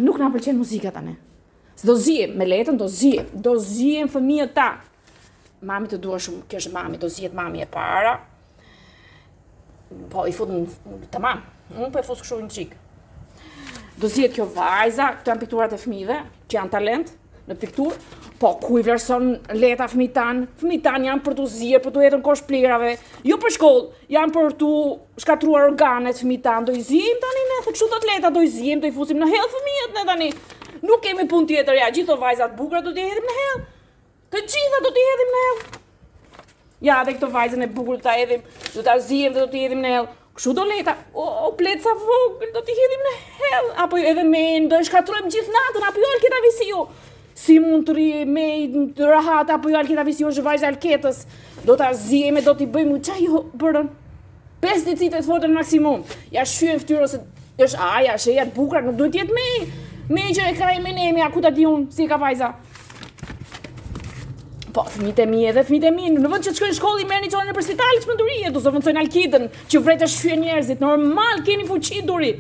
nuk na pëlqen muzika tani. Do zihem me letën, do zihem fëmijët ta. Mami të dua shumë, kjo është mami, do zihet mami e para. Po i fut tamam. Unë po e fut kështu një çik. Do zihet kjo vajza, këto janë pikturat e fëmijëve, që janë talent në pikturë. Po ku i vlerëson leta fëmijët tanë janë për të zier, për të jetën kosh plerave, jo për shkollë, janë për të shkatruar organet fëmijët tanë, do i zihim tani ne, kështu do të leta, do i zihim, do i fusim në hell fëmijët ne tani. Nuk kemi punë tjetër, ja, gjithë vajzat bukura do t'i hedhim në hell. Të gjitha do t'i hedhim në hell. Ja, dhe këto vajzën e bukur do t'a hedhim, do t'a zihim dhe do t'i hedhim në hell. Kështu do leta, o pleca vogël, do t'i hedhim në hell, apo edhe men, do e shkatrojmë gjithë natën, apo jo Alketa Visiu. Si mund të rri me të rahat, apo jo Alketa Visiu është vajzë Alketës, do t'a zihim e do t'i bëjmë qa jo bërën. 5 dicitet fotën maksimum. Ja shyen fytyrën se është aja, sheja të bukura, nuk duhet jetë me që e ka e menemi, a ku ta di unë, si ka vajza. Po, fëmijët e mi edhe fëmijët e mi, në vend që të shkojnë në shkollë i merrni çorën nëpër spitale çmendurie, do zëvendësojnë Alkitën, që vret të shfyen njerëzit. Normal keni fuqi duri.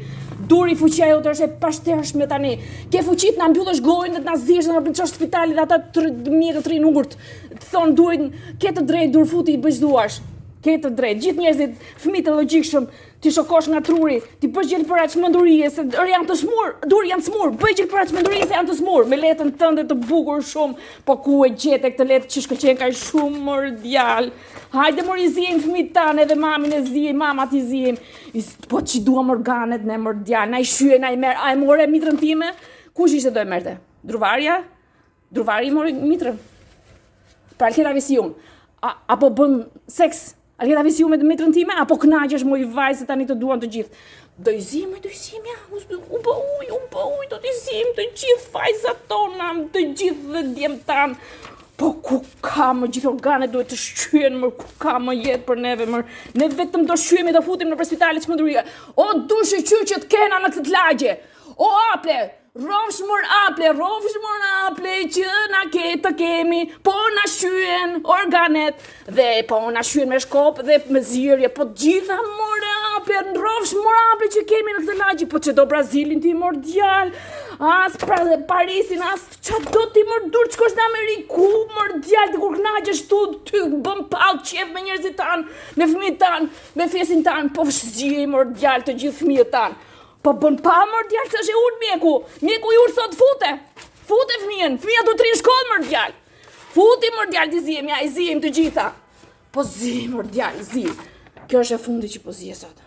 Duri fuqia jote është e pashtershme tani. Ke fuqi të na mbyllësh gojën dhe të na ziesh dhe na bëj çosh spitali dhe ata mjekët të rinë ungurt. Të thonë durin, ke të drejtë dur futi i bëj duash. Ke të drejtë. Gjithë njerëzit, fëmijët e logjikshëm, ti shokosh nga truri, ti bësh gjë për çmendurie se janë të smur, dur janë smur, bëj gjë për çmendurie se janë të smur, me letën tënde të bukur shumë, po ku e gjete këtë letë që shkëlqen kaq shumë mor djal. Hajde mor i zihim fëmijët tanë edhe mamin e zihim, mamat i zihim. Po që duam organet ne mor djal, na i shye, na i merr, a e more mitrën time? Kush ishte do e merrte? Druvarja? Druvari mori mitrën. Pra Alketa Visiu. Apo bën seks? Alketa Visiu me mitrën time, apo kënaqesh moj vajzë tani të duan të gjithë. Do i zihim ja, u bë uj, do t'i zihim të gjithë vajzat tona, të gjithë dhe djemt tanë. Po ku ka më gjithë organet duhet të shqyen, mër ku ka më jetë për neve, mër. Ne vetëm do shqyemi, do futim në për spitalet çmendurie. O dushë që të kena në këtë lagje. O aple, rofsh mër aple që na të kemi, po na shqyen organet, dhe po na shqyen me shkop dhe me zirje, po gjitha mër aple, rofsh mër aple që kemi në këtë lagje, po që do Brazilin ti mër djal, as Parisin, as qa do ti mër dur që kosh në Ameriku, mër djal, të kur knaqesh tu, ty bëm pal qef me njerëzit tanë, me fëmijët tanë, me fesin tanë, po shzije mër djal të gjithë fëmijët tanë. Po bën pa mër djal se është e urt mjeku i urt thot fute fëmijën, fëmija du të rinë shkollë mër djal. Futi mër djal t'i zihim, ja i zihim të gjitha. Po zihim mër djal, zihim. Kjo është e fundi që po zihje sot.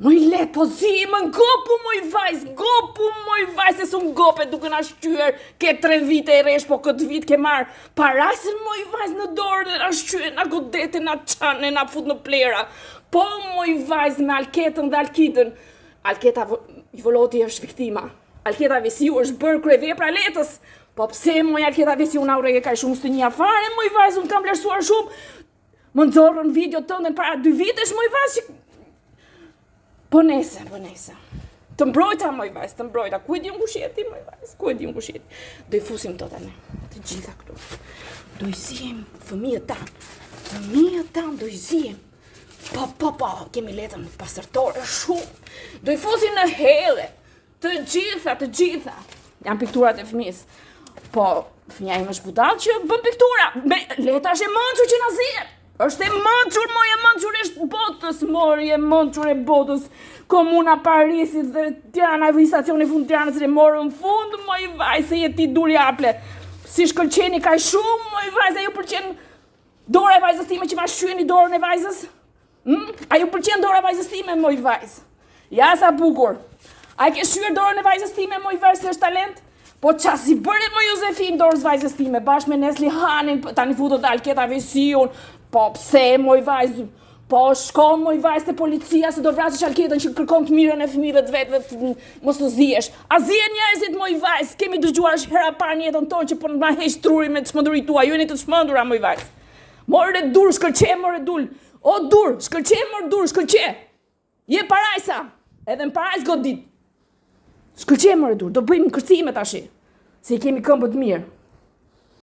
Moj let, po zihim, më gopu moj vajz, se sun gope duke na shqyer, ke 3 vite e resh, po këtë vit ke marrë parasën moj vajz në dorë dhe na shqyer, na godete, na çane, na fut në plera. Po moj vajz me Alketën dhe Alkitën. Alketa Voloti është viktima. Alketa Visiu është bërë kryevepra letës. Po pse moj Alketa Visiu na urrejë kaq shumë së një afare, moj vajzë unë kam vlerësuar shumë. Më nxorrën video tënde para 2 vitesh moj vajzë. Po nese. Të mbrojta moj vajzë, të mbrojta. Ku e di unë kush jeti moj vajzë? Do i fusim to tani. Të gjitha këtu. Do i zihim fëmijët tanë do i zihim. Po, kemi letën pastërtore shumë. Do i fusim në hele. Të gjitha. Janë pikturat e fëmijës. Po, fëmija im është budall që bën piktura. Leta është e mënçur që na zihet. Është e mënçur, është botës, e mënçur e botës. Komuna Parisit dhe Tirana, stacioni fund Tiranës dhe morën fund, moj vajzë, se jeti duri aple. Si shkëlqeni kaq shumë, moj vajzë, ju pëlqen dora e vajzës time që ma shqyeni dorën e vajzës? A ju pëlqen dora e vajzës time, moj vajzë? Ja sa bukur. A ke shqyer dorën e vajzës time, moj vajzë, se është talent? Po qa si bëre më Josefin dorës vajzës time, bashkë me Nesli Hanin, tani futo dhe Alketa Visiun. Po pse, moj vajzë? Po shkon moj vajzë të policia se do vrasësh Alketën që kërkon të mirën e fëmijëve të vetë dhe mos të zihesh. A zihen njerëzit moj vajzë? Kemi dëgjuar hera parë në jetën tonë që po na heq trurin me çmendurit tua, ju jeni të çmendura moj vajzë. Morë dur, shkëlqe morë dul. O dur, shkëlqe. Je parajsa. Edhe në parajs godit. Shkëlqe morë dur, do bëjmë kërcime tash. Se i kemi këmbë të mirë.